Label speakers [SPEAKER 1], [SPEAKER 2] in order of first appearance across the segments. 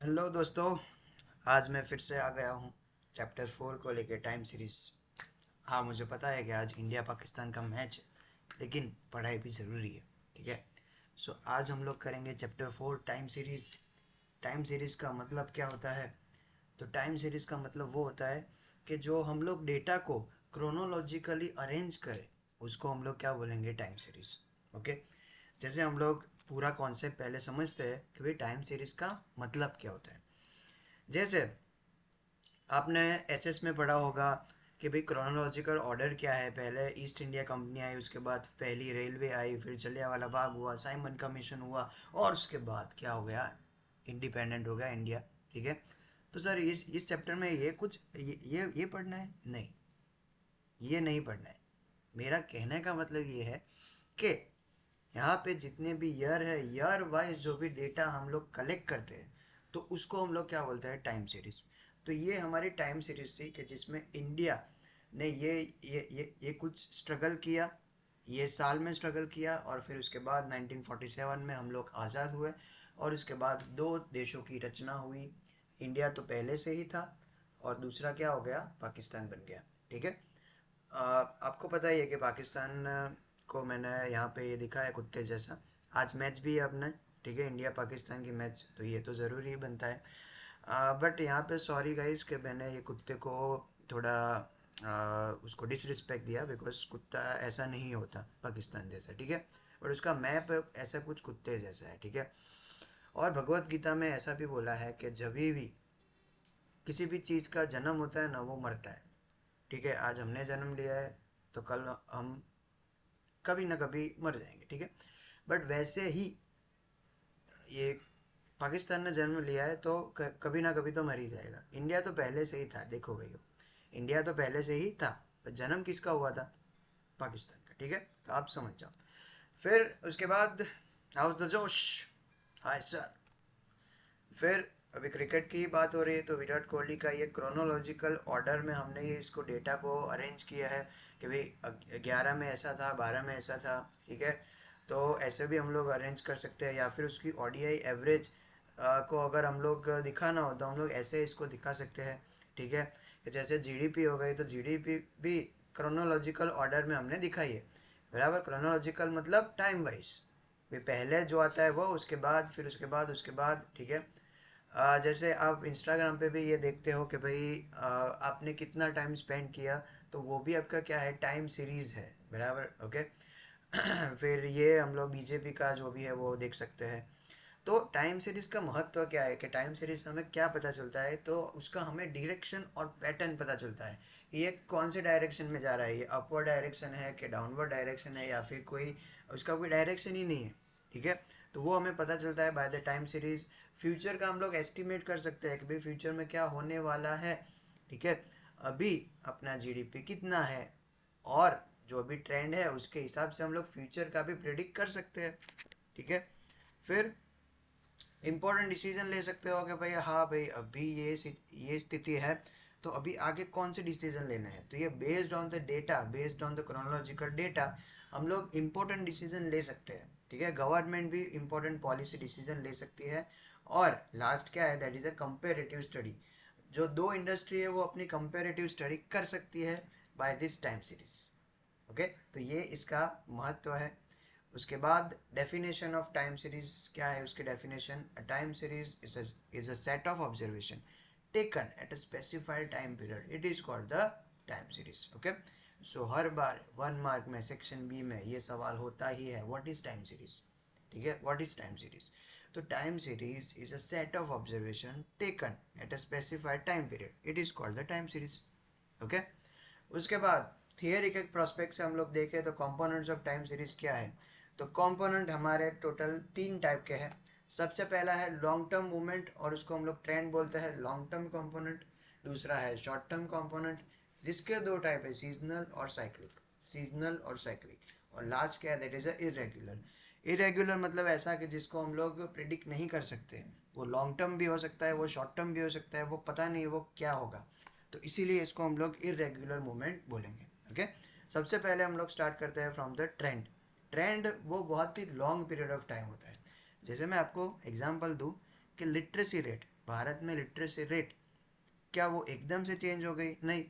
[SPEAKER 1] Hello दोस्तों। आज मैं फिर से आ गया हूँ चैप्टर 4 को लेके टाइम सीरीज। हाँ, मुझे पता है कि आज इंडिया पाकिस्तान का मैच है, लेकिन पढ़ाई भी ज़रूरी है। ठीक है। आज हम लोग करेंगे chapter 4 time series. Time series का मतलब क्या होता है? तो टाइम सीरीज का मतलब वो होता है कि जो हम लोग डेटा को क्रोनोलॉजिकली अरेंज करें, उसको हम लोग क्या बोलेंगे? Time series. ओके। जैसे हम लोग पूरा कॉन्सेप्ट पहले समझते हैं कि भाई टाइम सीरीज का मतलब क्या होता है। जैसे आपने एसएस में पढ़ा होगा कि भाई क्रोनोलॉजिकल ऑर्डर क्या है। पहले ईस्ट इंडिया कंपनी आई, उसके बाद पहली रेलवे आई, फिर जलियांवाला बाग हुआ, साइमन कमीशन हुआ, और उसके बाद क्या हो गया? इंडिपेंडेंट हो गया इंडिया। ठीक है। तो सर इस चैप्टर में ये कुछ ये पढ़ना है? नहीं, ये नहीं पढ़ना है। मेरा कहने का मतलब ये है कि यहाँ पे जितने भी ईयर है, ईयर वाइज जो भी डेटा हम लोग कलेक्ट करते हैं, तो उसको हम लोग क्या बोलते हैं? Time series. तो ये हमारी टाइम सीरीज थी कि जिसमें इंडिया ने ये कुछ स्ट्रगल किया, ये साल में स्ट्रगल किया, और फिर उसके बाद 1947 में हम लोग आज़ाद हुए, और उसके बाद दो देशों की रचना हुई। इंडिया तो पहले से ही था, और दूसरा क्या हो गया? पाकिस्तान बन गया। ठीक है। आपको पता ही है कि पाकिस्तान को मैंने यहाँ पे ये दिखा है कुत्ते जैसा। आज मैच भी है अपने। ठीक है, इंडिया पाकिस्तान की मैच, तो ये तो ज़रूरी ही बनता है। बट यहाँ पे सॉरी गाइस कि मैंने ये कुत्ते को थोड़ा उसको डिसरिस्पेक्ट दिया, बिकॉज कुत्ता ऐसा नहीं होता पाकिस्तान जैसा। ठीक है। बट उसका मैप ऐसा कुछ कुत्ते जैसा है। ठीक है। और भगवत गीता में ऐसा भी बोला है कि जब भी किसी भी चीज़ का जन्म होता है ना, वो मरता है। ठीक है। आज हमने जन्म लिया है, तो कल हम कभी ना कभी मर जाएंगे। ठीक है। बट वैसे ही ये पाकिस्तान ने जन्म लिया है, तो कभी ना कभी तो मर ही जाएगा। इंडिया तो पहले से ही था, देखो भैया, इंडिया तो पहले से ही था। पर जन्म किसका हुआ था? पाकिस्तान का। ठीक है। तो आप समझ जाओ। फिर उसके बाद हाउस द जोश। Hi sir. फिर अभी क्रिकेट की ही बात हो रही है, तो विराट कोहली का ये क्रोनोलॉजिकल ऑर्डर में हमने ये इसको डेटा को अरेंज किया है कि भाई 11 में ऐसा था, 12 में ऐसा था। ठीक है। तो ऐसे भी हम लोग अरेंज कर सकते हैं, या फिर उसकी ओडीआई एवरेज को अगर हम लोग दिखाना हो तो हम लोग ऐसे इसको दिखा सकते हैं। ठीक है। कि जैसे जीडीपी हो गई, तो जीडीपी भी क्रोनोलॉजिकल ऑर्डर में हमने दिखाई है। बराबर। क्रोनोलॉजिकल मतलब टाइम वाइज, भाई पहले जो आता है वो, उसके बाद, फिर उसके बाद, उसके बाद। ठीक है। जैसे आप इंस्टाग्राम पे भी ये देखते हो कि भाई आपने कितना टाइम स्पेंड किया, तो वो भी आपका क्या है? टाइम सीरीज है। बराबर। ओके। फिर ये हम लोग बीजेपी का जो भी है वो देख सकते हैं। तो टाइम सीरीज का महत्व क्या है कि टाइम सीरीज हमें क्या पता चलता है? तो उसका हमें डायरेक्शन और पैटर्न पता चलता है। ये कौन से डायरेक्शन में जा रहा है, ये अपवर्ड डायरेक्शन है कि डाउनवर्ड डायरेक्शन है, या फिर कोई उसका कोई डायरेक्शन ही नहीं है। ठीक है। तो वो हमें पता चलता है by the time series. Future का हम लोग एस्टिमेट कर सकते हैं कि भाई फ्यूचर में क्या होने वाला है। ठीक है। अभी अपना जीडीपी कितना है, और जो भी ट्रेंड है उसके हिसाब से हम लोग फ्यूचर का भी प्रिडिक्ट कर सकते हैं। ठीक है। फिर इंपॉर्टेंट डिसीजन ले सकते हो कि भाई हाँ भाई अभी ये स्थिति है, तो अभी आगे कौन से डिसीजन लेना है। तो ये based on the data, based on the chronological data, हम लोग इंपॉर्टेंट डिसीजन ले सकते हैं। ठीक है। गवर्नमेंट भी इंपॉर्टेंट पॉलिसी डिसीजन ले सकती है। और लास्ट क्या है? That is a comparative study. जो दो इंडस्ट्री है वो अपनी कंपेरेटिव स्टडी कर सकती है by this time series. Okay. तो ये इसका महत्व है। उसके बाद डेफिनेशन ऑफ टाइम सीरीज क्या है? उसकी definition: a time series is a set of observation taken at a specified time period, it is called the time series. Okay. So her bar 1 mark में सेक्शन बी में ये सवाल होता ही है, what is time series? ठीक है। What is time series? तो time series is a set of observation taken at a specified time period, it is called the time series. Okay. उसके बाद थियरी के प्रोस्पेक्ट से हम लोग देखें तो कंपोनेंट्स ऑफ टाइम सीरीज क्या है? तो कंपोनेंट हमारे टोटल 3 टाइप के हैं। सबसे पहला है लॉन्ग टर्म मूवमेंट, और उसको हम लोग ट्रेंड बोलते हैं, लॉन्ग टर्म कंपोनेंट। दूसरा है शॉर्ट टर्म कंपोनेंट, जिसके 2 टाइप है, सीजनल और साइक्लिक। सीजनल और साइक्लिक। और लास्ट क्या है? That is irregular. इरेगुलर मतलब ऐसा कि जिसको हम लोग प्रिडिक्ट नहीं कर सकते। वो लॉन्ग टर्म भी हो सकता है, वो शॉर्ट टर्म भी हो सकता है, वो पता नहीं वो क्या होगा। तो इसीलिए इसको हम लोग इरेगुलर मूवमेंट बोलेंगे। ओके। सबसे पहले हम लोग स्टार्ट करते हैं फ्रॉम द ट्रेंड। ट्रेंड वो बहुत ही लॉन्ग पीरियड ऑफ टाइम होता है। जैसे मैं आपको एग्जांपल दूं कि लिटरेसी रेट, भारत में लिटरेसी रेट क्या वो एकदम से चेंज हो गई? नहीं,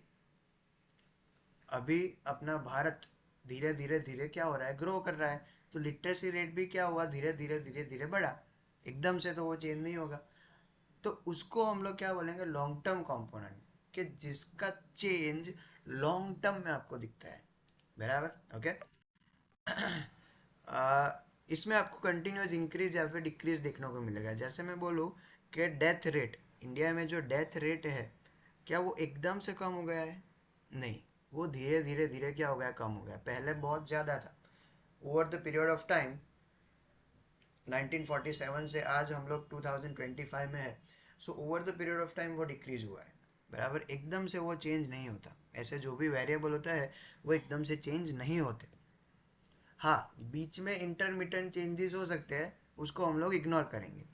[SPEAKER 1] अभी अपना भारत धीरे धीरे धीरे क्या हो रहा है, ग्रो कर रहा है। तो लिटरेसी रेट भी क्या हुआ, धीरे धीरे धीरे धीरे बढ़ा। एकदम से तो वो चेंज नहीं होगा। तो उसको हम लोग क्या बोलेंगे, लॉन्ग टर्म कंपोनेंट, कि जिसका चेंज लॉन्ग टर्म में आपको दिखता है। बराबर, ओके। इसमें आपको कंटिन्यूस इंक्रीज या फिर डिक्रीज देखने को मिलेगा। जैसे मैं बोलूँ कि डेथ रेट, इंडिया में जो डेथ रेट है, क्या वो एकदम से कम हो गया है? नहीं, वो धीरे धीरे धीरे क्या हो गया, कम हो गया। पहले बहुत ज़्यादा था। Over the period of time 1947 से आज हम लोग 2025 में है, so over the period of time वो डिक्रीज हुआ है। बराबर, एकदम से वो चेंज नहीं होता। ऐसे जो भी वेरिएबल होता है वो एकदम से चेंज नहीं होते। हाँ, बीच में इंटरमिटेंट चेंजेस हो सकते हैं, उसको हम लोग इग्नोर करेंगे।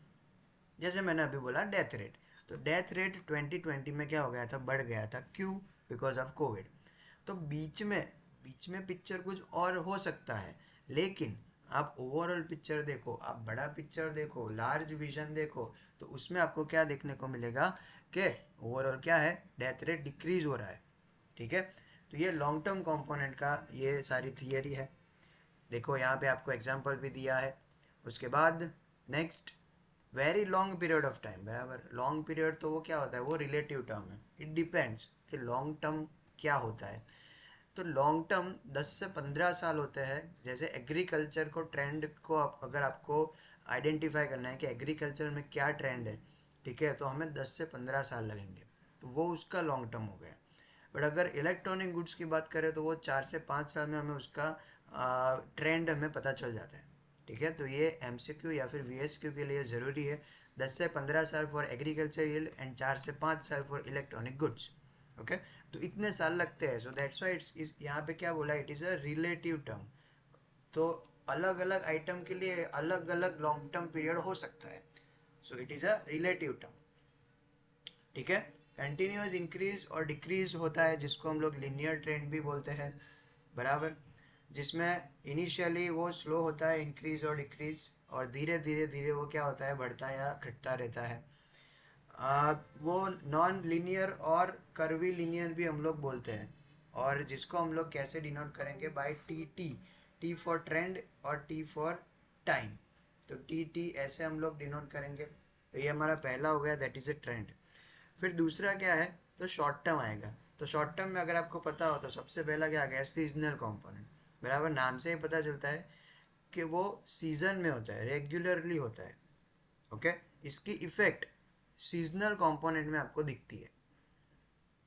[SPEAKER 1] जैसे मैंने अभी बोला डेथ रेट, तो डेथ रेट 2020 में क्या हो गया था, बढ़ गया था। क्यों? Because of Covid. तो बीच में पिक्चर कुछ और हो सकता है, लेकिन आप ओवरऑल पिक्चर देखो, आप बड़ा पिक्चर देखो, लार्ज विजन देखो, तो उसमें आपको क्या देखने को मिलेगा कि ओवरऑल क्या है, डेथ रेट डिक्रीज हो रहा है। ठीक है, तो ये लॉन्ग टर्म कंपोनेंट का ये सारी थियरी है। देखो यहाँ पे आपको एग्जांपल भी दिया है। उसके बाद next, very long period of time. बराबर, लॉन्ग पीरियड तो वो क्या होता है, वो रिलेटिव टर्म है। इट डिपेंड्स कि लॉन्ग टर्म क्या होता है। तो लॉन्ग टर्म 10 से 15 साल होते हैं। जैसे एग्रीकल्चर को ट्रेंड को अगर आपको आइडेंटिफाई करना है कि एग्रीकल्चर में क्या ट्रेंड है, ठीक है, तो हमें 10 से 15 साल लगेंगे, तो वो उसका लॉन्ग टर्म हो गया। बट अगर इलेक्ट्रॉनिक गुड्स की बात करें तो वो 4 से 5 साल में हमें उसका ट्रेंड हमें पता चल जाता है। ठीक है, तो ये एमसीक्यू या फिर वीएसक्यू के लिए ज़रूरी है। 10 से 15 साल फॉर एग्रीकल्चर यील्ड एंड 4 से 5 साल फॉर इलेक्ट्रॉनिक गुड्स। ओके, तो इतने साल लगते हैं। सो दैट्स वाई इट्स यहाँ पे क्या बोला, it is a relative term. तो अलग अलग आइटम के लिए अलग अलग लॉन्ग टर्म पीरियड हो सकता है। So it is a relative term. ठीक है, कंटिन्यूस इंक्रीज और डिक्रीज होता है, जिसको हम लोग लिनियर ट्रेंड भी बोलते हैं। बराबर, जिसमें इनिशियली वो स्लो होता है, इंक्रीज और डिक्रीज, और धीरे धीरे धीरे वो क्या होता है, बढ़ता या घटता रहता है। वो नॉन लिनियर और कर्वी लिनियर भी हम लोग बोलते हैं। और जिसको हम लोग कैसे डिनोट करेंगे, by T T. T for trend और टी फॉर टाइम। तो टी टी ऐसे हम लोग डिनोट करेंगे। तो ये हमारा पहला हो गया, दैट इज ए ट्रेंड। फिर दूसरा क्या है, तो शॉर्ट टर्म आएगा। तो शॉर्ट टर्म में अगर आपको पता हो तो सबसे पहला क्या आ गया, सीजनल कंपोनेंट। बराबर, नाम से ही पता चलता है कि वो सीजन में होता है, रेगुलरली होता है। ओके, इसकी इफेक्ट सीजनल कंपोनेंट में आपको दिखती है।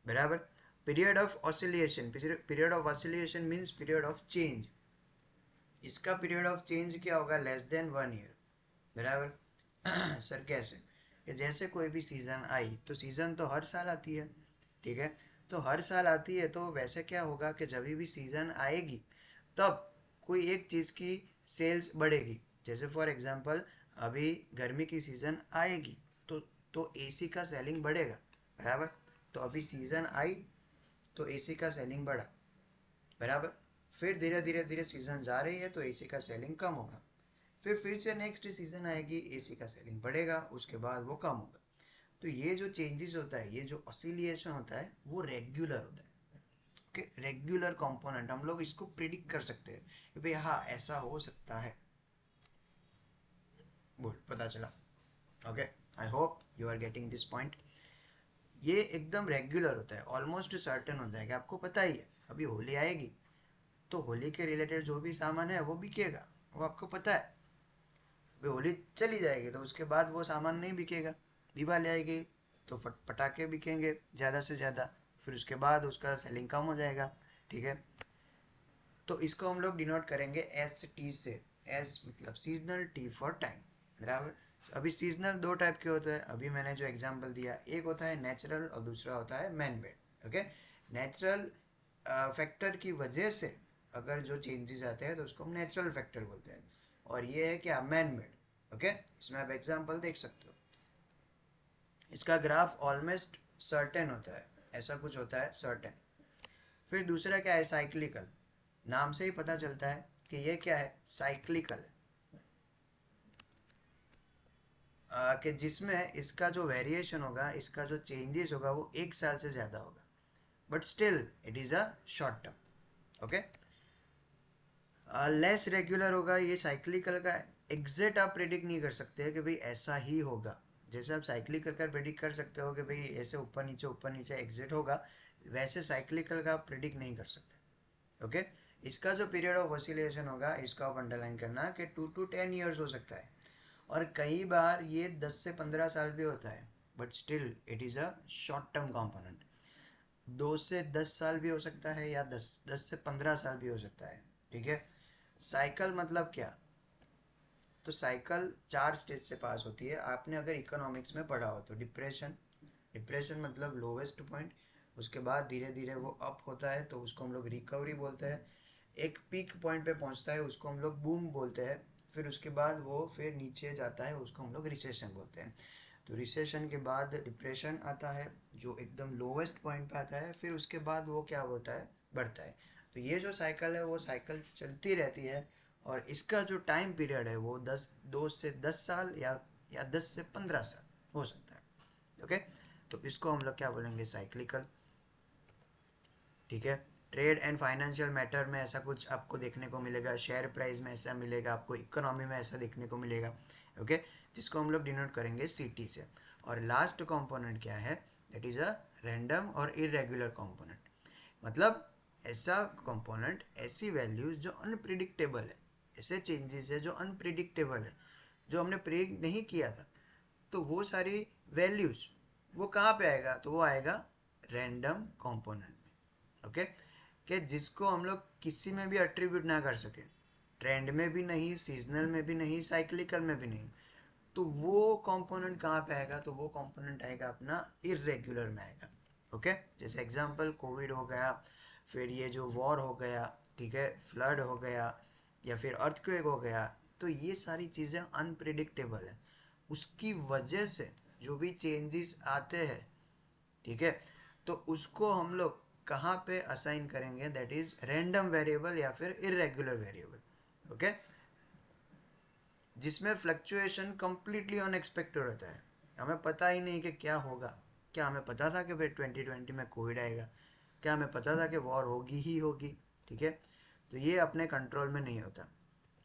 [SPEAKER 1] बराबर, period of oscillation, period of oscillation means period of change. इसका पीरियड ऑफ चेंज क्या होगा, लेस देन 1 ईयर। बराबर। सर कैसे, कि जैसे कोई भी सीज़न आई, तो सीज़न तो हर साल आती है। ठीक है, तो हर साल आती है, तो वैसे क्या होगा कि जब भी सीज़न आएगी तब कोई एक चीज़ की सेल्स बढ़ेगी। जैसे फॉर एग्जांपल, अभी गर्मी की सीज़न आएगी, तो एसी का सेलिंग बढ़ेगा। बराबर, तो अभी सीज़न आई तो एसी का सेलिंग बढ़ा। बराबर, फिर धीरे धीरे धीरे सीज़न जा रही है तो एसी का सेलिंग कम होगा। फिर से नेक्स्ट सीजन आएगी, एसी का सेलिंग बढ़ेगा, उसके बाद वो कम होगा। तो ये जो चेंजेस होता है, ये जो ऑसिलिएशन होता है, वो रेगुलर होता है। ओके, रेगुलर कंपोनेंट हम लोग इसको प्रिडिक्ट कर सकते हैं कि भाई हाँ ऐसा हो सकता है। बोल, पता चला? Okay, I hope you are getting this point. ये एकदम रेगुलर होता है, ऑलमोस्ट सर्टेन होता है कि आपको पता ही है अभी होली आएगी, तो होली के रिलेटेड जो भी सामान है वो बिकेगा, वो आपको पता है। अभी होली चली जाएगी तो उसके बाद वो सामान नहीं बिकेगा। दिवाली आएगी तो पटाखे बिकेंगे ज़्यादा से ज़्यादा, फिर उसके बाद उसका सेलिंग कम हो जाएगा। ठीक है, तो इसको हम लोग डिनोट करेंगे एस टी से। एस मतलब सीजनल, टी फॉर टाइम। बराबर, अभी सीजनल दो टाइप के होते हैं, अभी मैंने जो एग्जांपल दिया, एक होता है नेचुरल और दूसरा होता है man made. Okay, natural factor की वजह से अगर जो चेंजेस आते हैं तो उसको हम नेचुरल फैक्टर बोलते हैं, और ये है क्या, मैन मेड। ओके, इसमें आप एग्जांपल देख सकते हो। इसका ग्राफ ऑलमोस्ट सर्टेन होता है, ऐसा कुछ होता है सर्टेन। फिर दूसरा क्या है, साइक्लिकल। नाम से ही पता चलता है कि ये क्या है, साइक्लिकल है। कि जिसमें इसका जो वेरिएशन होगा, इसका जो चेंजेस होगा वो 1 साल से ज़्यादा होगा, but still it is a short term. Okay, less regular होगा, ये साइक्लिकल का एग्जैक्ट आप प्रेडिक्ट नहीं कर सकते कि भाई ऐसा ही होगा। जैसे आप साइक्लिकल का प्रेडिक्ट कर सकते हो कि भाई ऐसे ऊपर नीचे एग्जिट होगा, वैसे साइक्लिकल का आप प्रेडिक्ट नहीं कर सकते। ओके, इसका जो पीरियड ऑफ ऑसिलेशन होगा इसको आप अंडरलाइन करना कि 2 to 10 years हो सकता है, और कई बार ये 10 से 15 साल भी होता है, but still it is a short term component. 2 से 10 साल भी हो सकता है, या 10 से 15 साल भी हो सकता है। ठीक है, साइकिल मतलब क्या? तो साइकिल 4 स्टेज से पास होती है। आपने अगर इकोनॉमिक्स में पढ़ा हो तो डिप्रेशन, डिप्रेशन मतलब लोवेस्ट पॉइंट, उसके बाद धीरे धीरे वो अप होता है तो उसको हम लोग रिकवरी बोलते हैं। एक पीक पॉइंट पे पहुंचता है उसको हम लोग बूम बोलते हैं, फिर उसके बाद वो फिर नीचे जाता है उसको हम लोग रिसेशन बोलते हैं। तो रिसेशन के बाद डिप्रेशन आता है जो एकदम लोवेस्ट पॉइंट पे आता है, फिर उसके बाद वो क्या होता है, बढ़ता है। तो ये जो साइकिल है वो साइकिल चलती रहती है, और इसका जो टाइम पीरियड है वो 2 से 10 साल या 10 से 15 साल हो सकता है। ओके, तो इसको हम लोग क्या बोलेंगे, साइक्लिकल। ठीक है, ट्रेड एंड फाइनेंशियल मैटर में ऐसा कुछ आपको देखने को मिलेगा, शेयर प्राइस में ऐसा मिलेगा आपको, इकोनॉमी में ऐसा देखने को मिलेगा। ओके, जिसको हम लोग डिनोट करेंगे सीटी से। और लास्ट कंपोनेंट क्या है, दैट इज अ रैंडम और इरेगुलर कंपोनेंट। मतलब ऐसा कंपोनेंट, ऐसी वैल्यूज जो अनप्रिडिक्टेबल है, ऐसे चेंजेस है जो अनप्रिडिक्टेबल है, जो हमने प्रिडिक्ट नहीं किया था। तो वो सारी वैल्यूज वो कहाँ पे आएगा, तो वो आएगा रैंडम कंपोनेंट में। ओके, कि जिसको हम लोग किसी में भी अट्रीब्यूट ना कर सके, ट्रेंड में भी नहीं, सीजनल में भी नहीं, साइक्लिकल में भी नहीं। तो वो कंपोनेंट कहाँ पे आएगा, तो वो कंपोनेंट आएगा अपना इरेगुलर में आएगा। ओके, जैसे एग्जांपल कोविड हो गया, फिर ये जो वॉर हो गया, ठीक है, फ्लड हो गया, या फिर अर्थक्वेक हो गया। तो ये सारी चीज़ें अनप्रिडिक्टेबल है, उसकी वजह से जो भी चेंजेस आते हैं, ठीक है, तो उसको हम लोग कहाँ पे असाइन करेंगे, दैट इज रैंडम वेरिएबल या फिर इरेगुलर वेरिएबल। ओके, जिसमें फ्लक्चुएशन कंप्लीटली अनएक्सपेक्टेड होता है, हमें पता ही नहीं कि क्या होगा। क्या हमें पता था कि भाई 2020 में कोविड आएगा? क्या हमें पता था कि वॉर होगी ही होगी? ठीक है, तो ये अपने कंट्रोल में नहीं होता।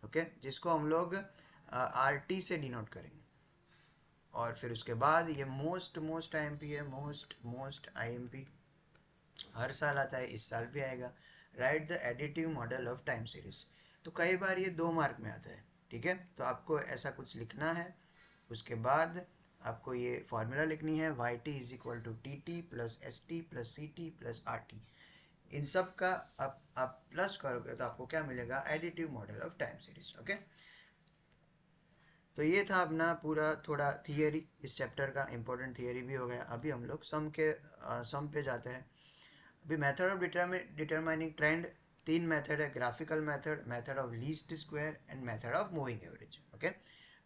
[SPEAKER 1] ओके, जिसको हम लोग आर टी से डिनोट करेंगे। और फिर उसके बाद ये most most I M P है, most most I M P, हर साल आता है, इस साल भी आएगा। Write the additive model of time series. तो कई बार ये 2 मार्क में आता है। ठीक है, तो आपको ऐसा कुछ लिखना है, उसके बाद आपको ये फॉर्मूला लिखनी है, Y T is equal to T T plus S T plus C T plus R T. इन सब का आप प्लस करोगे तो आपको क्या मिलेगा, additive model of time series. Okay, तो ये था अपना पूरा थोड़ा थियरी, इस चैप्टर का इंपॉर्टेंट थियरी भी हो गया। अभी हम लोग सम पे जाते हैं। अभी method of determining trend, 3 method है, graphical method, method of least square and method of moving average. Okay,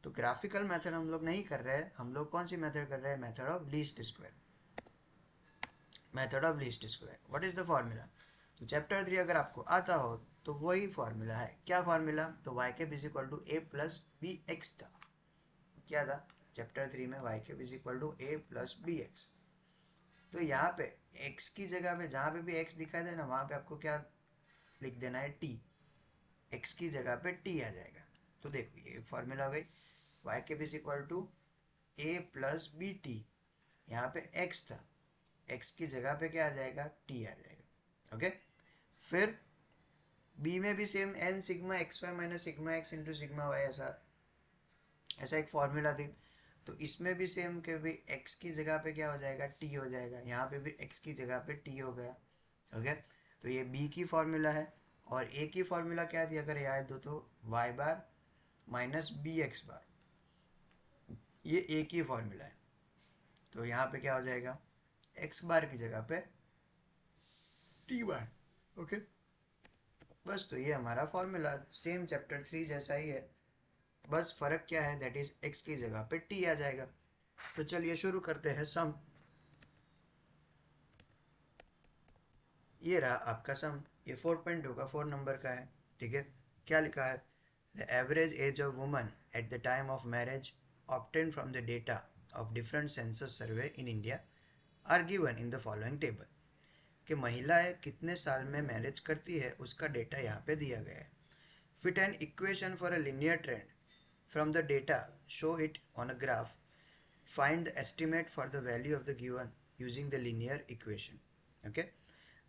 [SPEAKER 1] तो ग्राफिकल मेथड हम लोग नहीं कर रहे हैं, हम लोग कौन सी मेथड कर रहे हैं, method of least square. Method of least square, what is the formula? तो चैप्टर 3 अगर आपको आता हो तो वही फॉर्मूला है। क्या फॉर्मूला? तो वाई के is equal to A plus B X था। क्या था चैप्टर 3 में, वाई के is equal to A plus B X. तो यहाँ पे x की जगह पे जहाँ पे भी x दिखाई दे ना, वहाँ पे आपको क्या लिख देना है, t। x की जगह पे t आ जाएगा। तो देखो ये फॉर्मूला हो गई, y के is equal to a plus B T. यहाँ पे x था, x की जगह पे क्या आ जाएगा, t आ जाएगा। ओके, फिर b में भी same n sigma X Y minus sigma X into sigma Y, ऐसा ऐसा एक फॉर्मूला थी। तो इसमें भी सेम कि भाई x की जगह पे क्या हो जाएगा, t हो जाएगा। यहाँ पे भी x की जगह पे t हो गया। ओके, तो ये b की फॉर्मूला है। और a की फॉर्मूला क्या थी, अगर याद हो तो y बार माइनस बी एक्स बार, ये a की फॉर्मूला है। तो यहाँ पे क्या हो जाएगा, x बार की जगह पे t बार। ओके, बस तो ये हमारा फॉर्मूला सेम चैप्टर 3 जैसा ही है, बस फर्क क्या है, दैट इज x की जगह पे t आ जाएगा। तो चलिए शुरू करते हैं सम। ये रहा आपका सम, ये 4.2 का 4 नंबर का है। ठीक है, क्या लिखा है, the average age of woman at the time of marriage obtained from the data of different census survey in India are given in the following table. कि महिलाएं कितने साल में मैरिज करती है उसका डेटा यहाँ पे दिया गया है. Fit an equation for a linear trend from the data, show it on a graph, find the estimate for the value of the given using the linear equation. Okay?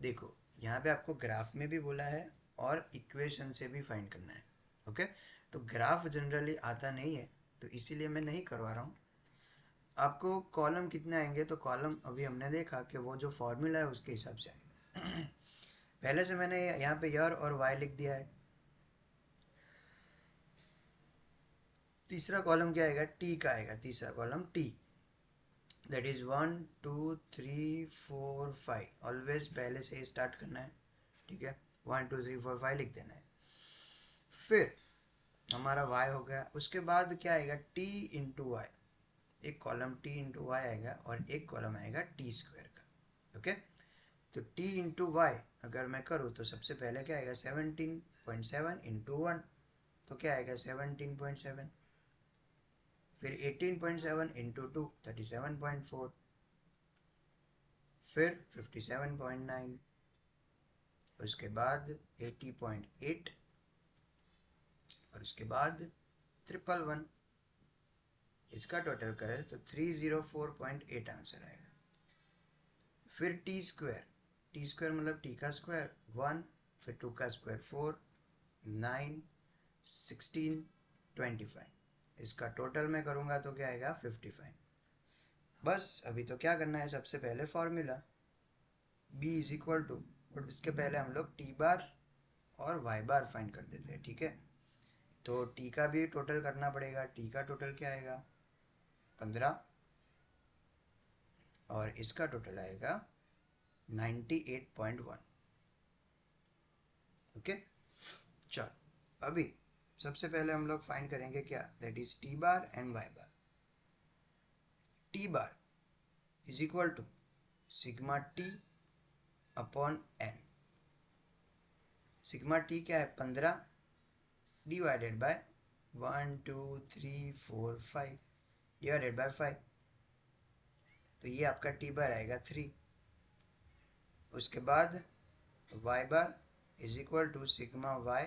[SPEAKER 1] देखो यहाँ पे आपको ग्राफ में भी बोला है और इक्वेशन से भी फाइंड करना है. ओके तो ग्राफ जनरली आता नहीं है तो इसीलिए मैं नहीं करवा रहा हूँ. आपको कॉलम कितने आएंगे तो कॉलम अभी हमने देखा कि वो जो फॉर्मूला है उसके हिसाब से आएगा. पहले से मैंने यहाँ पे यर और वाई लिख दिया है. तीसरा कॉलम क्या आएगा टी का आएगा. तीसरा column T that is 1 2 3 4 5. Always पहले से ही स्टार्ट करना है. ठीक है 1 2 3 4 5 लिख देना है. फिर हमारा y हो गया. उसके बाद क्या आएगा t इंटू वाई. एक कॉलम t इंटू वाई आएगा और एक कॉलम आएगा t स्क्वायर का. ओके तो t इंटू वाई अगर मैं करूँ तो सबसे पहले क्या आएगा 17.7 इंटू 1 तो क्या आएगा 17.7. फिर 18.7 इंटू 2 37.4. फिर 57.9. उसके बाद 80.8 और उसके बाद 111. इसका टोटल करें तो 304.8 आंसर आएगा. फिर टी स्क्वायर. टी स्क्वायर मतलब टी का स्क्वायर 1. फिर 2 का स्क्वायर 4 9 16 25. इसका टोटल मैं करूँगा तो क्या आएगा 55. बस अभी तो क्या करना है सबसे पहले formula b is equal to और इसके पहले हम लोग टी बार और वाई बार फाइंड कर देते हैं. ठीक है तो टी का भी टोटल करना पड़ेगा. टी का टोटल क्या आएगा 15 और इसका टोटल आएगा 98.1. ओके चलो अभी सबसे पहले हम लोग फाइंड करेंगे क्या that is T bar and Y bar. T bar is equal to sigma T upon N. Sigma T क्या है 15 डिवाइडेड बाय 1 2 3 4 5 डिवाइडेड बाय 5. तो ये आपका टी बार आएगा 3. उसके बाद Y bar is equal to sigma Y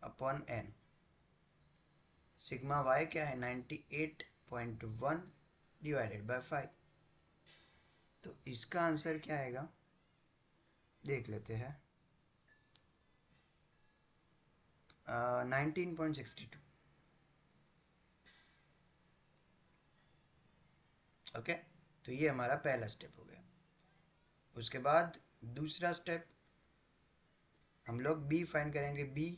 [SPEAKER 1] upon N. Sigma Y क्या है 98.1 डिवाइडेड बाय 5. तो इसका आंसर क्या आएगा देख लेते हैं 19.62. ओके तो ये हमारा पहला स्टेप हो गया. उसके बाद दूसरा स्टेप हम लोग b फाइंड करेंगे. b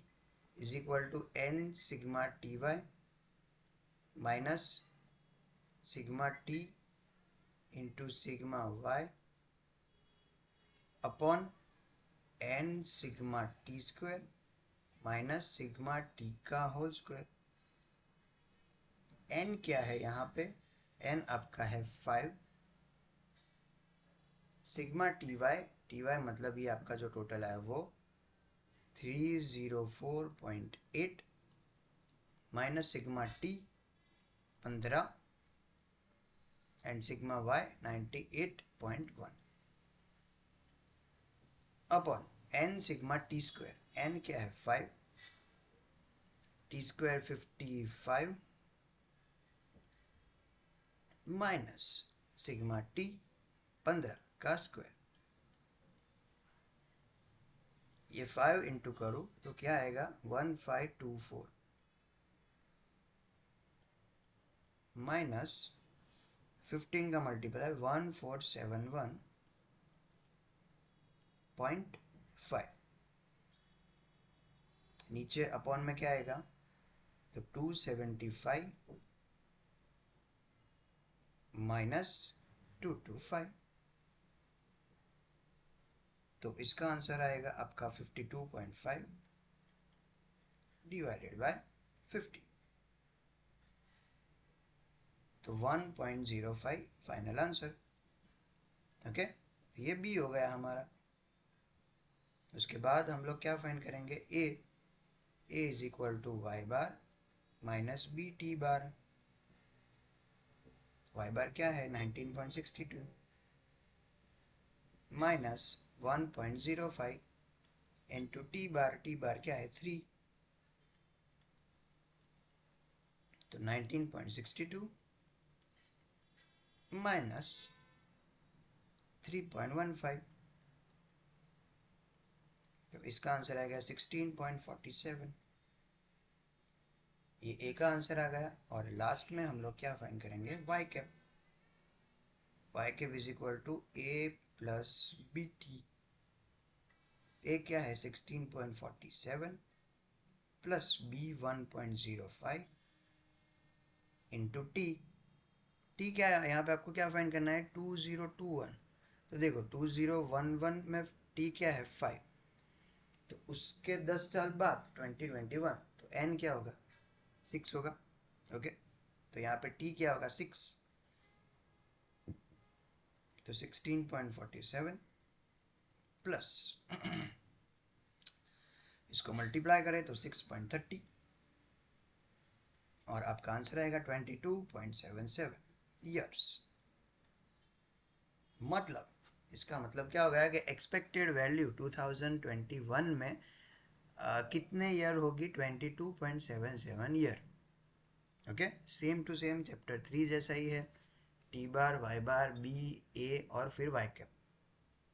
[SPEAKER 1] is equal to N sigma T Y minus sigma T into sigma Y upon N sigma T square minus sigma T का होल स्क्वायर. एन क्या है यहाँ पे एन आपका है 5. सिग्मा टी वाई मतलब ये आपका जो टोटल है वो 304.8 minus sigma T 15 and sigma Y 98.1 upon N sigma T square. N क्या है 5. T square 55 minus sigma T 15 का स्क्वायर. ये 5 इंटू करूँ तो क्या आएगा 1524 माइनस 15 का मल्टीप्लाई 1471.5. नीचे अपॉन में क्या आएगा तो 275 माइनस 225. तो इसका आंसर आएगा आपका 52.5 डिवाइडेड बाय 50. तो 1.05 फाइनल आंसर. ओके ये बी हो गया हमारा. उसके बाद हम लोग क्या फाइंड करेंगे A is equal to Y bar minus B T bar. Y bar क्या है 19.62 माइनस 1.05 इंटू टी बार क्या है 3, तो 19.62 माइनस 3.15, तो इसका आंसर आएगा 16.47। ये ए का आंसर आ गया। और लास्ट में हम लोग क्या फाइंड करेंगे, Y cap. Y cap is equal to A plus B T. A क्या है 16.47 plus B 1.05 into T. T क्या है यहाँ पे आपको क्या फाइंड करना है, 2021। तो देखो 2011 में टी क्या है 5, तो उसके 10 साल बाद 2021, तो एन क्या होगा 6 होगा। ओके, तो यहाँ पे टी क्या होगा 6, तो 16.47 प्लस इसको मल्टीप्लाई करें तो 6.30 और आपका आंसर आएगा 22.77 ईयर्स। मतलब इसका मतलब क्या हो गया कि एक्सपेक्टेड वैल्यू 2021 में कितने ईयर होगी, 22.77 year. Okay, same to same chapter 3 जैसा ही है, T bar Y bar B A और फिर वाई कैप।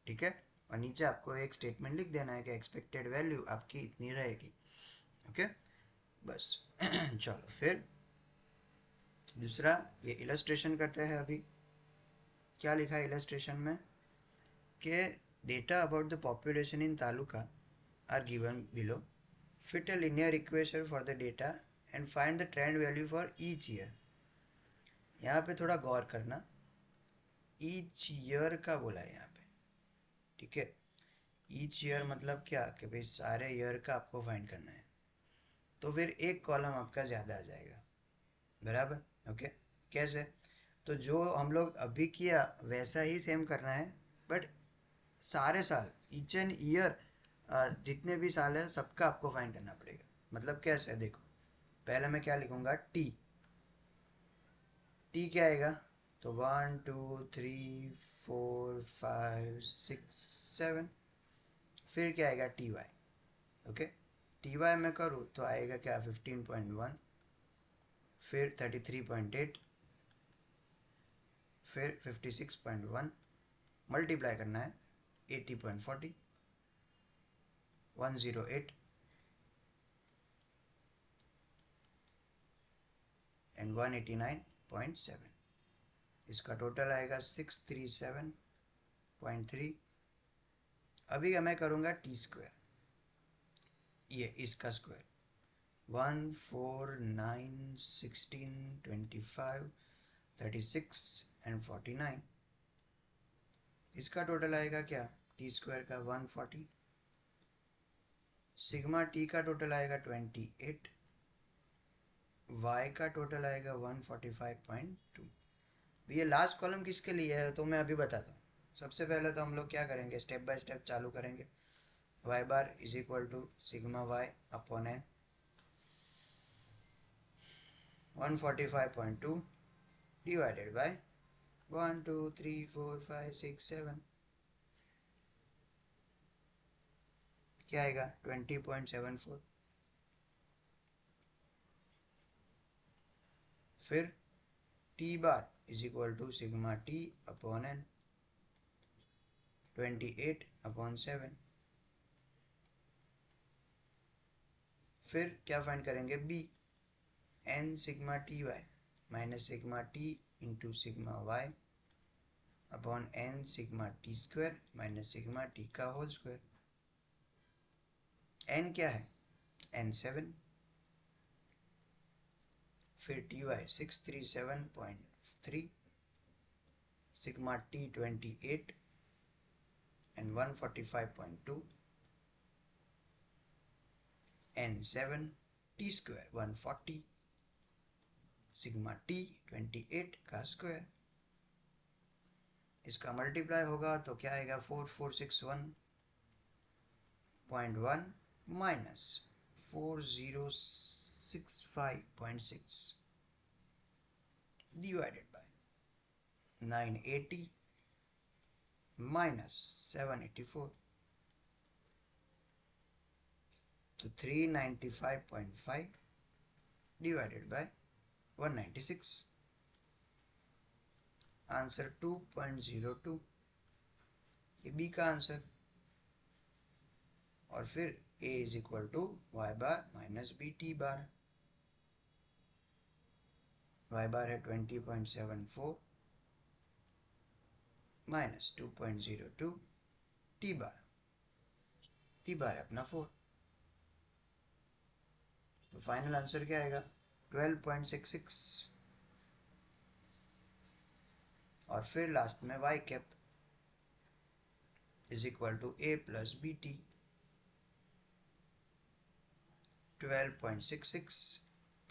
[SPEAKER 1] ठीक है, और नीचे आपको एक स्टेटमेंट लिख देना है कि एक्सपेक्टेड वैल्यू आपकी इतनी रहेगी। ओके, बस चलो फिर दूसरा ये इलस्ट्रेशन करते हैं। अभी क्या लिखा है इलस्ट्रेशन में कि data about the population in taluka are given below, fit a linear equation for the data and find the trend value for each year। यहाँ पे थोड़ा गौर करना, each year का बोला है यहाँ पे। ठीक है, each year मतलब क्या कि भाई सारे ईयर का आपको फाइंड करना है, तो फिर एक कॉलम आपका ज़्यादा आ जाएगा, बराबर। ओके, कैसे, तो जो हम लोग अभी किया वैसा ही सेम करना है, बट सारे साल ईच एंड ईयर जितने भी साल है सबका आपको फाइंड करना पड़ेगा। मतलब कैसे, देखो पहले मैं क्या लिखूंगा, टी। टी क्या आएगा, तो 1 2 3 4 5 6 7। फिर क्या आएगा T Y. Okay, T Y में करूँ तो आएगा क्या 15.1, फिर 33.8, फिर 56.1, मल्टीप्लाई करना है 80.40, 108 एंड 189.7। इसका टोटल आएगा 637.3। अभी मैं करूँगा टी स्क्वायर, ये इसका स्क्वायर 1 4 9 16 25 36 एंड 49। इसका टोटल आएगा क्या, टी स्क्वायर का 140। सिग्मा टी का टोटल आएगा 28, वाई का टोटल आएगा 145.2। ये लास्ट कॉलम किसके लिए है तो मैं अभी बताता हूँ। सबसे पहले तो हम लोग क्या करेंगे, स्टेप बाय स्टेप चालू करेंगे। Y bar is equal to sigma Y upon N 145.2 divided by 1 2 3 4 5 6 7, क्या आएगा 20.74। फिर T bar is equal to sigma T upon N 28/7। फिर क्या फाइंड करेंगे, B, N sigma T Y minus sigma T into sigma Y upon N sigma T square minus sigma T का whole square. N क्या है, N 7, फिर T Y 637.3, sigma T 28 and 145.2, N 7, T square 140, sigma T 28 का square. इसका multiply होगा तो क्या आएगा 4461.1 माइनस 4065.6 डिवाइडेड बाय 980 माइनस 784, तो 395.5 डिवाइडेड बाय 196, आंसर 2.02, ये बी का आंसर। और फिर a is equal to Y bar minus B T bar. Y bar है 20.74 माइनस 2.02, टी बार है अपना 4। तो फाइनल आंसर क्या आएगा? 12.66। और फिर लास्ट में Y cap is equal to A plus B T. 12.66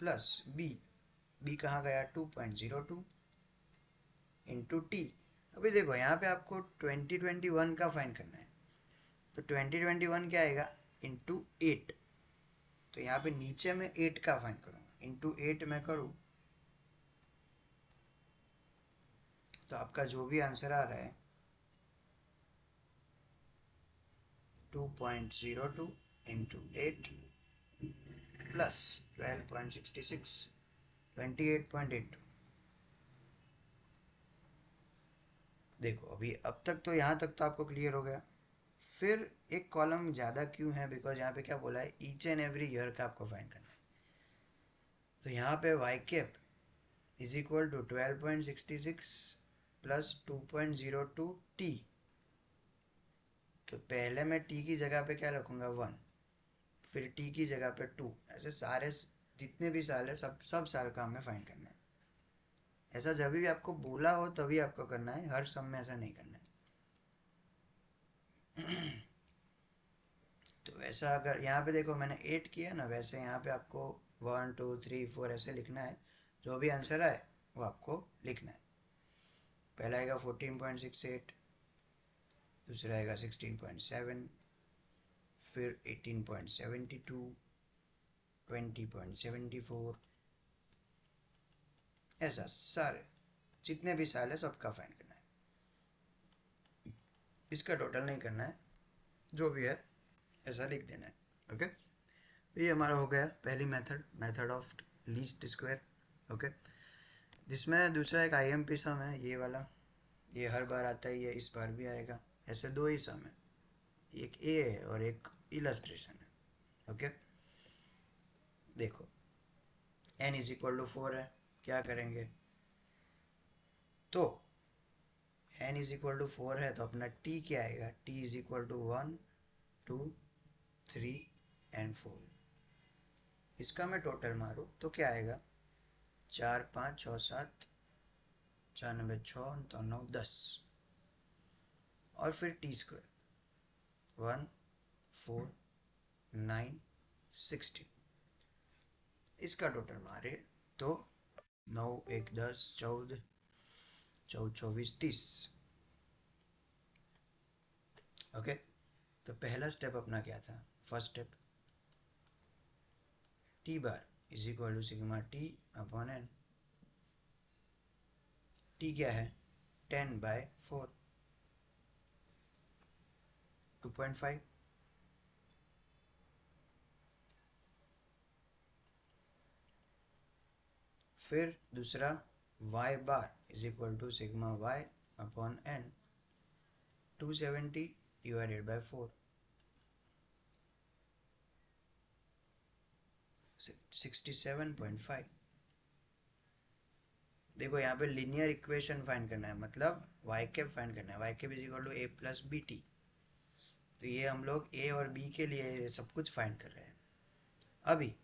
[SPEAKER 1] plus B कहाँ गया? 2.02 इंटू टी। अभी देखो यहाँ पे आपको 2021 का फाइन करना है, तो 2021 क्या आएगा? इंटू 8। तो यहाँ पे नीचे में 8 का फाइन करूँगा, इंटू 8 में करूँ तो आपका जो भी आंसर आ रहा है 2.02 इंटू 8 प्लस 12.66 28.82। देखो अभी अब तक तो यहाँ तक तो आपको क्लियर हो गया। फिर एक कॉलम ज़्यादा क्यों है? बिकॉज यहाँ पे क्या बोला है? ईच एंड एवरी ईयर का आपको फाइंड करना है। तो यहाँ पे Y cap is equal to 12.66 plus 2.02 T. तो पहले मैं टी की जगह पे क्या रखूँगा? 1, फिर टी की जगह पे 2। ऐसे सारे जितने भी साल है सब साल का हमें फाइंड करना है। ऐसा जब भी आपको बोला हो तभी आपको करना है, हर सम में ऐसा नहीं करना है। तो वैसा अगर यहाँ पे देखो मैंने 8 किया ना, वैसे यहाँ पे आपको 1 2 3 4 ऐसे लिखना है। जो भी आंसर आए वो आपको लिखना है। पहला आएगा 14.68, दूसरा आएगा 16.7, फिर 18.72, 20.74, ऐसा सारे जितने भी साल है सबका फाइंड करना है। इसका टोटल नहीं करना है, जो भी है ऐसा लिख देना है। ओके, तो ये हमारा हो गया पहली method of least square. Okay, जिसमें दूसरा एक आईएमपी सम है, ये वाला, ये हर बार आता है, ये इस बार भी आएगा। ऐसे दो ही सम है, एक ए है और एक इलस्ट्रेशन है। ओके, देखो n इज इक्वल टू 4 है, क्या करेंगे? तो n इज इक्वल टू 4 है तो अपना t क्या आएगा? t is equal to 1 2 3 and 4। इसका मैं टोटल मारूँ तो क्या आएगा? 4 5 6 7 4 9 6 तो 9 10। और फिर टी स्क्वायर 1 4 9 16। इसका टोटल मारे तो 9 1 10 14 14 24 30। ओके, तो पहला स्टेप अपना क्या था? First step T bar is equal to sigma T upon N. T क्या है? 10/4 2.5। फिर दूसरा y bar is equal to sigma y अपॉन n 270 डिवाइडेड बाय 4 67.5। देखो यहाँ पे लीनियर इक्वेशन फाइंड करना है, मतलब y कैप फाइंड करना है। y cap is equal to a plus B T. तो ये हम लोग a और b के लिए सब कुछ फाइंड कर रहे हैं। अभी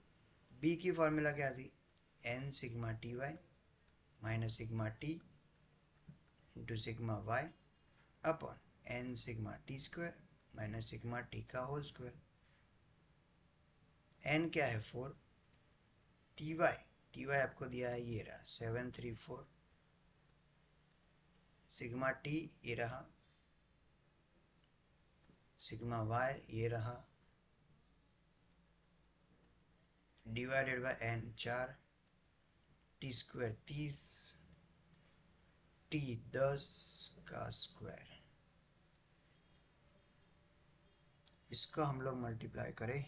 [SPEAKER 1] b की फॉर्मूला क्या थी? n sigma T Y minus sigma T into sigma Y upon n sigma T square minus sigma T का होल स्क्वायर। n क्या है? 4। टी वाई आपको दिया है, ये रहा 734। सिग्मा टी ये रहा, सिग्मा वाई ये रहा, divided by n 4, T square 30 T 10 का स्क्वायर, इसका हम लोग मल्टीप्लाई करें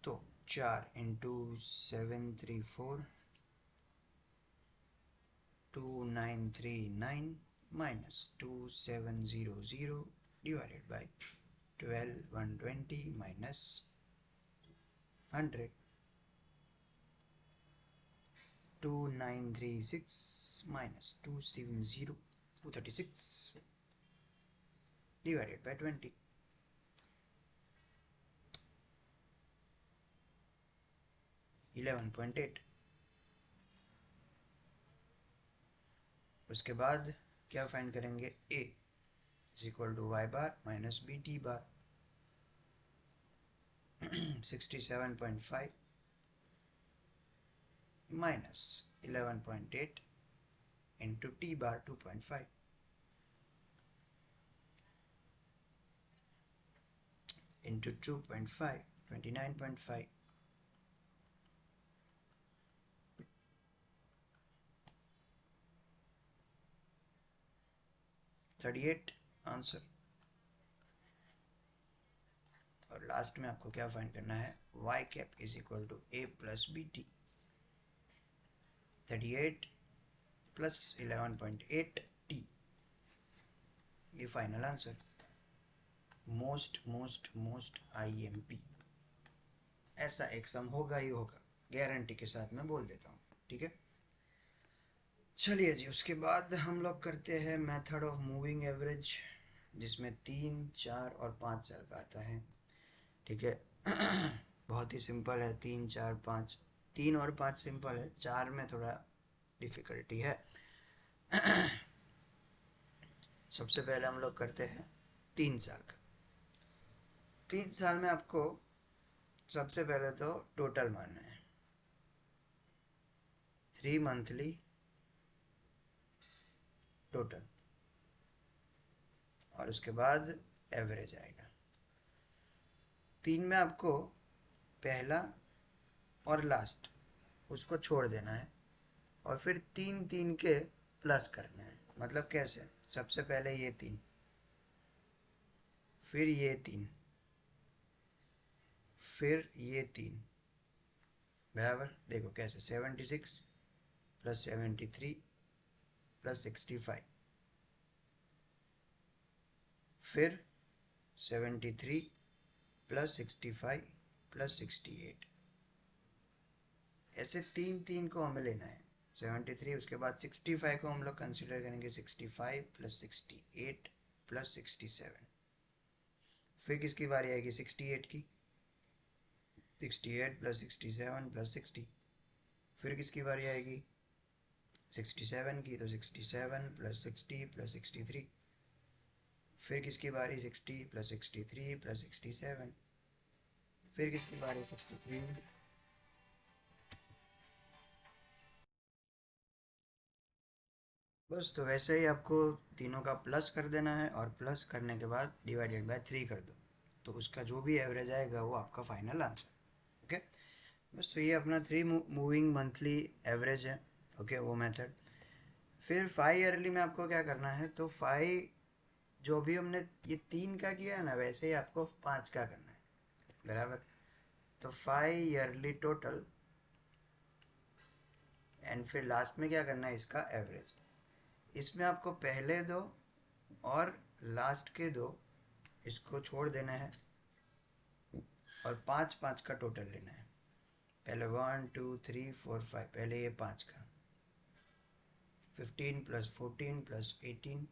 [SPEAKER 1] तो 4 into 734 2939 minus 2700 divided by 12 120 minus 100 2936 minus 236 divided by 20. $11.8. उसके बाद क्या फाइंड करेंगे? a is equal to y bar minus bt bar 67.5 minus 11.8 into t bar 2.5 into 2.5 29.5 38 answer. और लास्ट में आपको क्या फाइंड करना है? y cap is equal to a plus B T 38 plus 11.8 t, ये final answer. Most most most IMP, ऐसा एक सम होगा ही होगा, गारंटी के साथ मैं बोल देता हूँ। ठीक है, चलिए जी, उसके बाद हम लोग करते हैं मेथड ऑफ मूविंग एवरेज, जिसमें 3, 4 और 5 साल का आता है। ठीक है बहुत ही सिंपल है, 3, 4, 5, 3 और 5 सिंपल है, 4 में थोड़ा डिफिकल्टी है। सबसे पहले हम लोग करते हैं 3 साल का। 3 साल में आपको सबसे पहले तो टोटल मानना है, 3 मंथली टोटल, और उसके बाद एवरेज आएगा। 3 में आपको पहला और लास्ट उसको छोड़ देना है, और फिर 3 3 के प्लस करना है। मतलब कैसे? सबसे पहले ये 3, फिर ये 3, फिर ये 3, बराबर। देखो कैसे, 76 प्लस 73 प्लस 65, फिर 73 प्लस 65 प्लस 68, ऐसे 3 3 को हमें लेना है। 73, उसके बाद 65 को हम लोग कंसिडर करेंगे 65 प्लस 68 प्लस 67, फिर किसकी बारी आएगी? 68 की, 68 प्लस 67 प्लस 60, फिर किसकी बारी आएगी? 67 की, तो 67 प्लस 60 प्लस 63, फिर किसकी बारी? 60 प्लस 63 प्लस 67, फिर किसकी बारी? 63, बस। तो वैसे ही आपको तीनों का प्लस कर देना है, और प्लस करने के बाद डिवाइडेड बाय 3 कर दो, तो उसका जो भी एवरेज आएगा वो आपका फाइनल आंसर। ओके, बस। तो ये अपना 3 मूविंग मंथली एवरेज है। ओके, वो मेथड। फिर 5 ईयरली में आपको क्या करना है? तो 5, जो भी हमने ये 3 का किया है ना, वैसे ही आपको 5 का करना है, बराबर। तो 5 ईयरली टोटल, एंड फिर लास्ट में क्या करना है? इसका एवरेज। इसमें आपको पहले दो और लास्ट के दो इसको छोड़ देना है, और 5 5 का टोटल लेना है। पहले 1 2 3 4 5, पहले ये 5 का, 15 प्लस 14 प्लस 18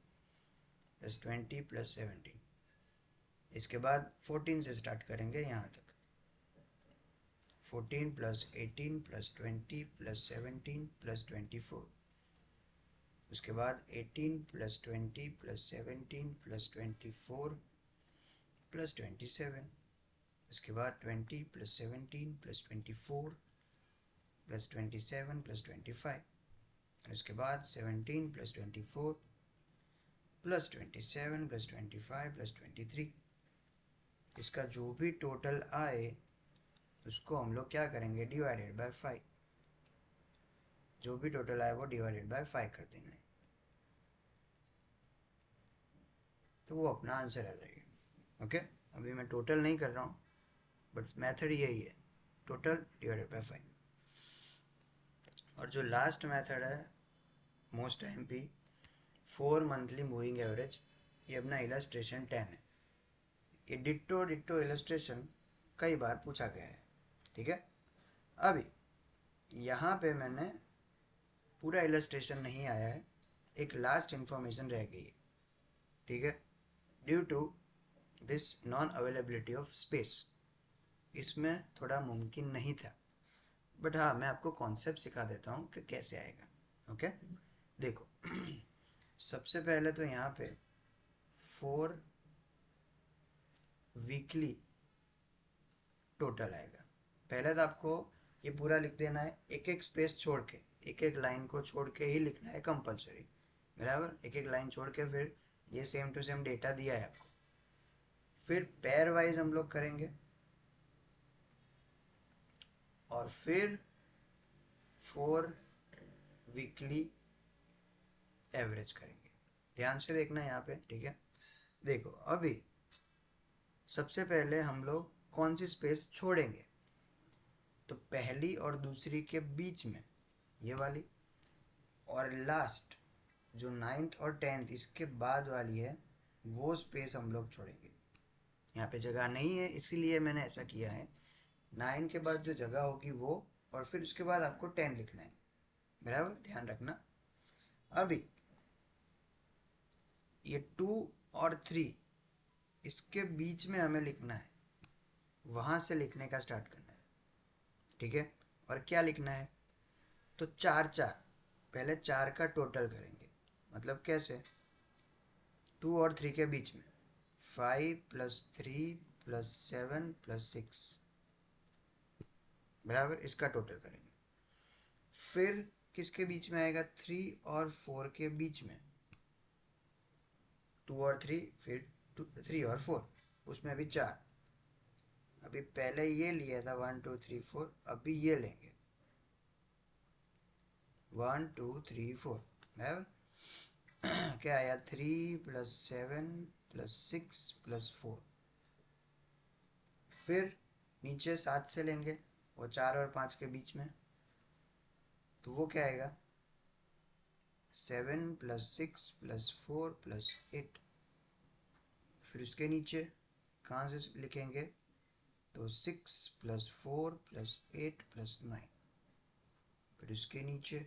[SPEAKER 1] प्लस 20 प्लस 17, इसके बाद 14 से स्टार्ट करेंगे यहाँ तक। 14 प्लस 18 प्लस 20 प्लस 17 प्लस 24, उसके बाद 18 प्लस 20 प्लस 17 प्लस 24 प्लस 27, उसके बाद 20 प्लस 17 प्लस 24 प्लस 27 प्लस 25, उसके बाद 17 प्लस 24 प्लस 27 प्लस 25 प्लस 23। इसका जो भी टोटल आए उसको हम लोग क्या करेंगे? Divided by 5। जो भी टोटल आया वो डिवाइडेड बाय 5 कर देना है, तो वो अपना आंसर आ जाएगा। ओके, अभी मैं टोटल नहीं कर रहा हूँ, बट मेथड यही है, टोटल डिवाइडेड बाय 5। और जो लास्ट मेथड है मोस्ट टाइम पे 4 मंथली मूविंग एवरेज, ये अपना इलस्ट्रेशन 10 है। ये डिट्टो डिट्टो इलस्ट्रेशन कई बार पूछा गया है, ठीक है। अभी यहाँ पे मैंने पूरा इलस्ट्रेशन नहीं आया है, एक लास्ट इंफॉर्मेशन रह गई है, ठीक है। Due to this non availability of space, इसमें थोड़ा मुमकिन नहीं था, बट हाँ मैं आपको कॉन्सेप्ट सिखा देता हूँ कि कैसे आएगा। ओके, देखो सबसे पहले तो यहाँ पे 4 वीकली टोटल आएगा। पहले तो आपको ये पूरा लिख देना है, एक एक स्पेस छोड़ के, एक एक लाइन को छोड़ के ही लिखना है कंपलसरी, बराबर। एक एक लाइन छोड़ के फिर ये सेम टू सेम डेटा दिया है आपको। फिर पेयर वाइज हम लोग करेंगे और फिर 4 वीकली एवरेज करेंगे। ध्यान से देखना यहाँ पे, ठीक है। देखो अभी सबसे पहले हम लोग कौन सी स्पेस छोड़ेंगे, तो पहली और दूसरी के बीच में ये वाली, और लास्ट जो 9th और 10th इसके बाद वाली है वो स्पेस हम लोग छोड़ेंगे। यहाँ पे जगह नहीं है इसीलिए मैंने ऐसा किया है। 9 के बाद जो जगह होगी वो, और फिर उसके बाद आपको 10 लिखना है, बराबर, ध्यान रखना। अभी ये 2 और 3 इसके बीच में हमें लिखना है, वहां से लिखने का स्टार्ट करना है, ठीक है। और क्या लिखना है, तो 4 4, पहले 4 का टोटल करेंगे, मतलब कैसे, 2 और 3 के बीच में 5 + 3 + 7 + 6, बराबर, इसका टोटल करेंगे। फिर किसके बीच में आएगा, 3 और 4 के बीच में, 2 और 3, फिर 3 और 4, उसमें अभी 4। अभी पहले ये लिया था 1 2 3 4, अभी ये लेंगे 1 2 3 4, बराबर। क्या आया, 3 + 7 + 6 + 4। फिर नीचे 7 से लेंगे, वो 4 और 5 के बीच में, तो वो क्या आएगा, 7 + 6 + 4 + 8। फिर उसके नीचे कहाँ से लिखेंगे, तो 6 + 4 + 8 + 9। फिर उसके नीचे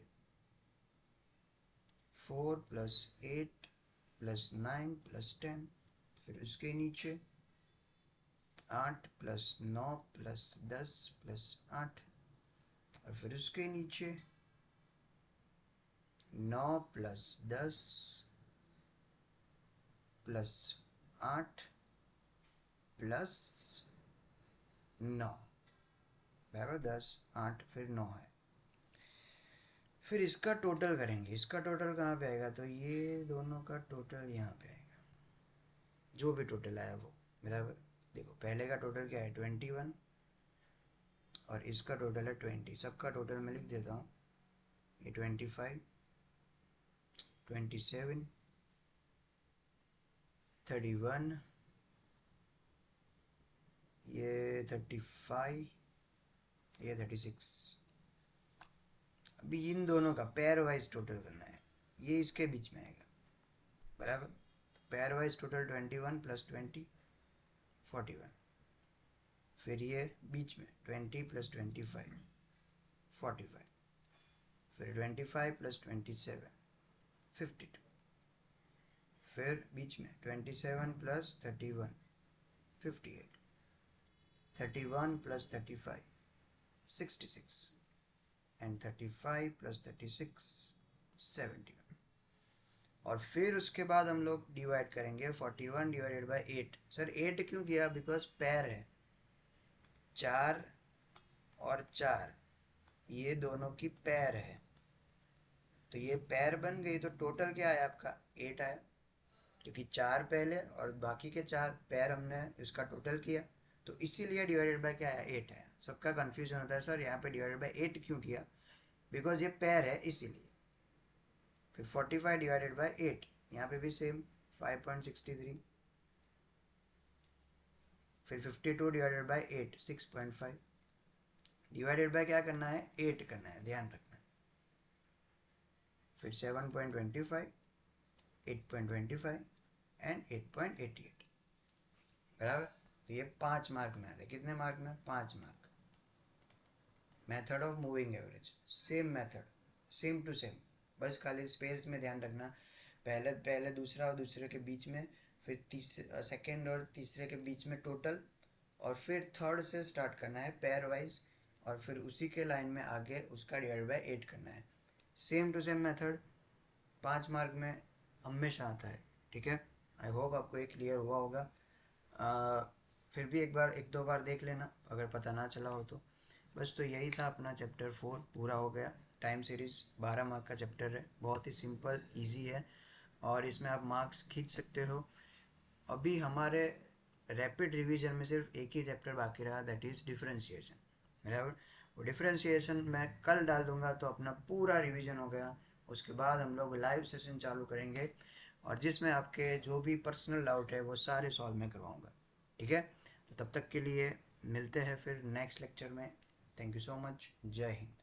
[SPEAKER 1] 4 + 8 + 9 + 10। फिर उसके नीचे 8 + 9 + 10 + 8। और फिर उसके नीचे 9 + 10 + 8 + 9, बराबर 10 8 फिर 9 है। फिर इसका टोटल करेंगे, इसका टोटल कहाँ पे आएगा, तो ये दोनों का टोटल यहाँ पे आएगा, जो भी टोटल आया वो, बराबर। देखो पहले का टोटल क्या है, 21, और इसका टोटल है 20। सबका टोटल मैं लिख देता हूँ, ये 25 27 31, ये 35, ये 36। अभी इन दोनों का पेयर वाइज टोटल करना है, ये इसके बीच में आएगा, बराबर। Pair wise total 21 + 20 41। फिर ये बीच में 20 + 25 45। फिर 25 + 27 52। फिर बीच में 27 + 31 58। 31 + 35 66, एंड 35 + 36 71। और फिर उसके बाद हम लोग डिवाइड करेंगे 41 डिवाइडेड बाय 8। सर 8 क्यों किया, बिकॉज पेयर है, 4 और 4 ये दोनों की पेयर है, तो ये पेयर बन गई, तो टोटल क्या है आपका, 8 आया, क्योंकि 4 पहले और बाकी के 4 पेयर हमने इसका टोटल किया, तो इसीलिए डिवाइडेड बाय क्या आया, 8 आया। सबका कंफ्यूजन होता है, सर यहाँ पे डिवाइडेड बाय 8 क्यों किया, बिकॉज ये पेयर है इसीलिए। फिर 45 डिवाइडेड बाय 8, यहाँ पे भी सेम 5.63। फिर 52 डिवाइडेड बाय 8 6.5। डिवाइडेड बाय क्या करना है, 8 करना है, ध्यान रखना है। फिर 7.25, 8.25 एंड 8.88, बराबर। तो ये 5 मार्क में आता है। कितने मार्क में, 5 mark. Method of moving average, same method, same to same, बस खाली स्पेस में ध्यान रखना। पहले दूसरा और दूसरे के बीच में, फिर तीसरे सेकेंड और तीसरे के बीच में टोटल, और फिर थर्ड से स्टार्ट करना है पेयर वाइज, और फिर उसी के लाइन में आगे उसका डिवाइड बाय 8 करना है। Same to same method 5 mark में हमेशा आता है, ठीक है। आई होप आपको ये क्लियर हुआ होगा। फिर भी एक दो बार देख लेना अगर पता ना चला हो तो। बस तो यही था अपना चैप्टर 4 पूरा हो गया। टाइम सीरीज 12 मार्क का चैप्टर है, बहुत ही सिंपल इजी है और इसमें आप मार्क्स खींच सकते हो। अभी हमारे रैपिड रिवीजन में सिर्फ एक ही चैप्टर बाकी रहा, दैट इज़ डिफरेंशिएशन, बराबर। वो डिफरेंशिएशन मैं कल डाल दूंगा तो अपना पूरा रिवीजन हो गया। उसके बाद हम लोग लाइव सेशन चालू करेंगे और जिसमें आपके जो भी पर्सनल डाउट है वो सारे सॉल्व मैं करवाऊँगा, ठीक है। तो तब तक के लिए मिलते हैं फिर नेक्स्ट लेक्चर में। थैंक यू सो मच, जय हिंद।